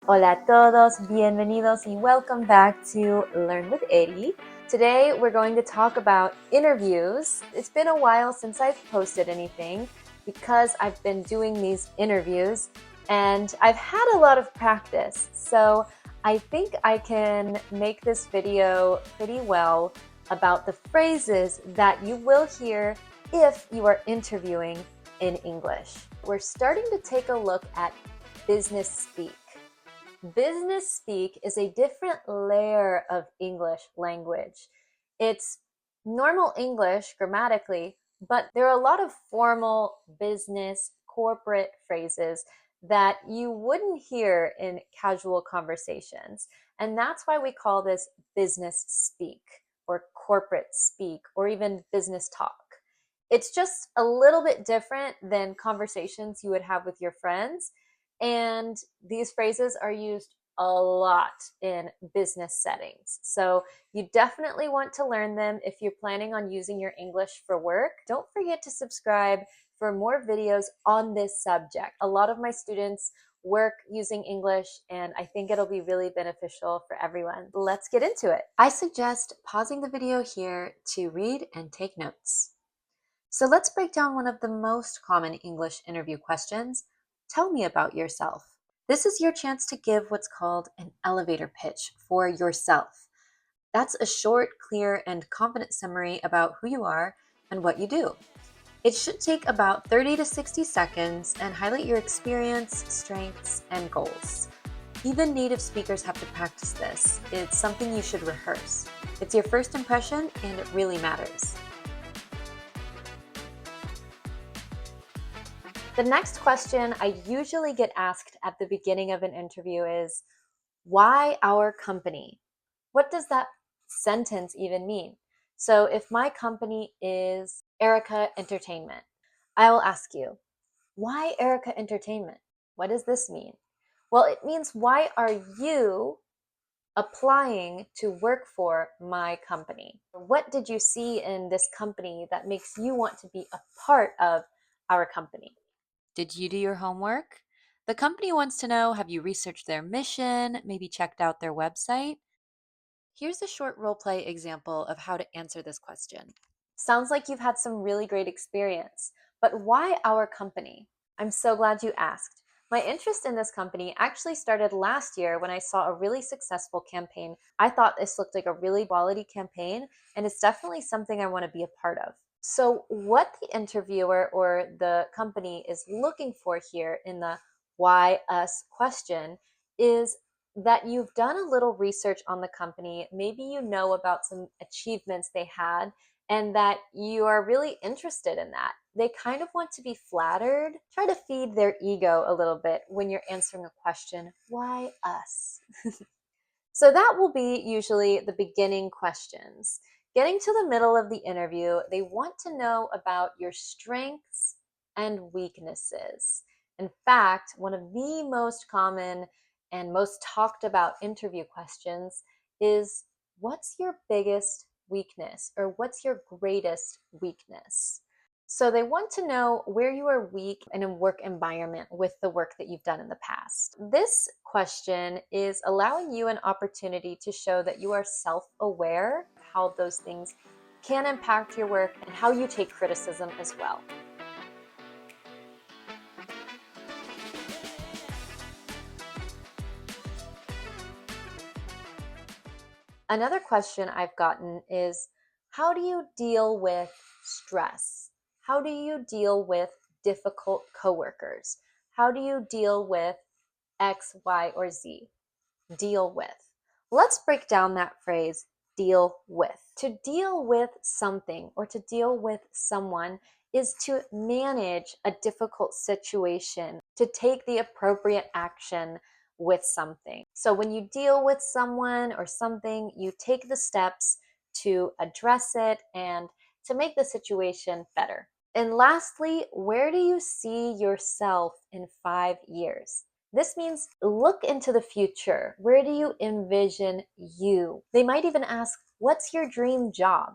Hola a todos, bienvenidos y welcome back to Learn with Eddie. Today we're going to talk about interviews. It's been a while since I've posted anything because I've been doing these interviews and I've had a lot of practice. So I think I can make this video pretty well about the phrases that you will hear if you are interviewing in English. We're starting to take a look at business speak. Business speak is a different layer of English language. It's normal English grammatically, but there are a lot of formal business, corporate phrases that you wouldn't hear in casual conversations. And that's why we call this business speak or corporate speak or even business talk. It's just a little bit different than conversations you would have with your friends. And these phrases are used a lot in business settings. So you definitely want to learn them if you're planning on using your English for work. Don't forget to subscribe for more videos on this subject. A lot of my students work using English, and I think it'll be really beneficial for everyone. Let's get into it. I suggest pausing the video here to read and take notes. So let's break down one of the most common English interview questions. Tell me about yourself. This is your chance to give what's called an elevator pitch for yourself. That's a short, clear, and confident summary about who you are and what you do. It should take about 30 to 60 seconds and highlight your experience, strengths, and goals. Even native speakers have to practice this. It's something you should rehearse. It's your first impression, and it really matters. The next question I usually get asked at the beginning of an interview is, why our company? What does that sentence even mean? So if my company is Erica Entertainment, I will ask you, why Erica Entertainment? What does this mean? Well, it means, why are you applying to work for my company? What did you see in this company that makes you want to be a part of our company? Did you do your homework? The company wants to know, have you researched their mission, maybe checked out their website? Here's a short role play example of how to answer this question. Sounds like you've had some really great experience, but why our company? I'm so glad you asked. My interest in this company actually started last year when I saw a really successful campaign. I thought this looked like a really quality campaign, and it's definitely something I want to be a part of. So what the interviewer or the company is looking for here in the why us question is that you've done a little research on the company. Maybe you know about some achievements they had and that you are really interested in that. They kind of want to be flattered. Try to feed their ego a little bit when you're answering a question, why us? So that will be usually the beginning questions. Getting to the middle of the interview, they want to know about your strengths and weaknesses. In fact, one of the most common and most talked about interview questions is, what's your biggest weakness, or what's your greatest weakness? So they want to know where you are weak in a work environment with the work that you've done in the past. This question is allowing you an opportunity to show that you are self-aware of how those things can impact your work and how you take criticism as well. Another question I've gotten is, how do you deal with stress? How do you deal with difficult coworkers? How do you deal with X, Y, or Z? Deal with. Let's break down that phrase, deal with. To deal with something or to deal with someone is to manage a difficult situation, to take the appropriate action with something. So when you deal with someone or something, you take the steps to address it and to make the situation better. And lastly, where do you see yourself in 5 years? This means look into the future. Where do you envision you? They might even ask, what's your dream job?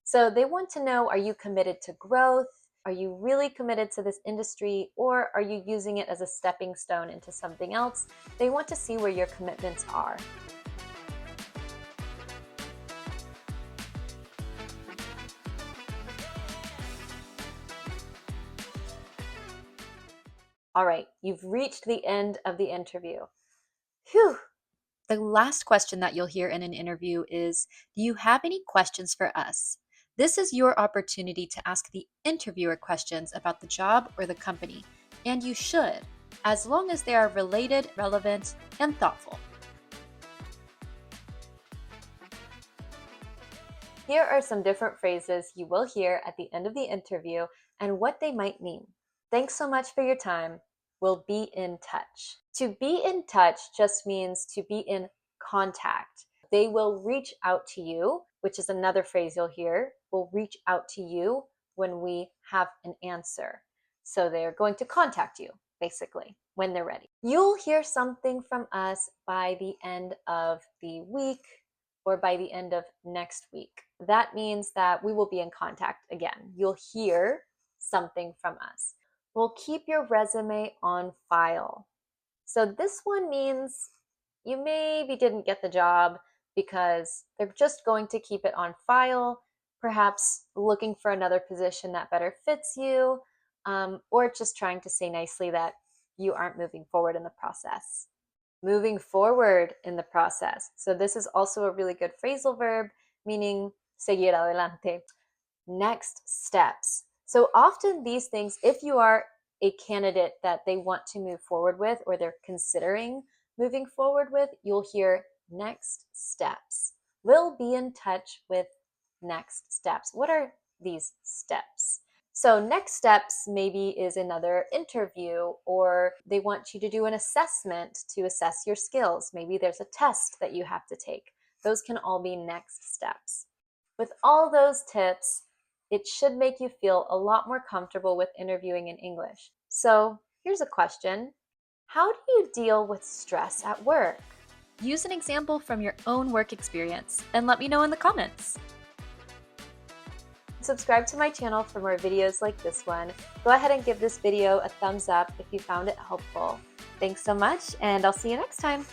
So they want to know, are you committed to growth? Are you really committed to this industry, or are you using it as a stepping stone into something else? They want to see where your commitments are. All right, you've reached the end of the interview. Phew. The last question that you'll hear in an interview is, do you have any questions for us? This is your opportunity to ask the interviewer questions about the job or the company, and you should, as long as they are related, relevant, and thoughtful. Here are some different phrases you will hear at the end of the interview and what they might mean. Thanks so much for your time. We'll be in touch. To be in touch just means to be in contact. They will reach out to you, which is another phrase you'll hear. We'll reach out to you when we have an answer. So they're going to contact you, basically, when they're ready. You'll hear something from us by the end of the week or by the end of next week. That means that we will be in contact again. You'll hear something from us. We'll keep your resume on file. So this one means you maybe didn't get the job because they're just going to keep it on file, perhaps looking for another position that better fits you, or just trying to say nicely that you aren't moving forward in the process. Moving forward in the process. So this is also a really good phrasal verb, meaning seguir adelante. Next steps. So often these things, if you are a candidate that they want to move forward with or they're considering moving forward with, you'll hear next steps. We'll be in touch with next steps. What are these steps? So next steps maybe is another interview, or they want you to do an assessment to assess your skills. Maybe there's a test that you have to take. Those can all be next steps. With all those tips, it should make you feel a lot more comfortable with interviewing in English. So here's a question. How do you deal with stress at work? Use an example from your own work experience and let me know in the comments. Subscribe to my channel for more videos like this one. Go ahead and give this video a thumbs up if you found it helpful. Thanks so much, and I'll see you next time.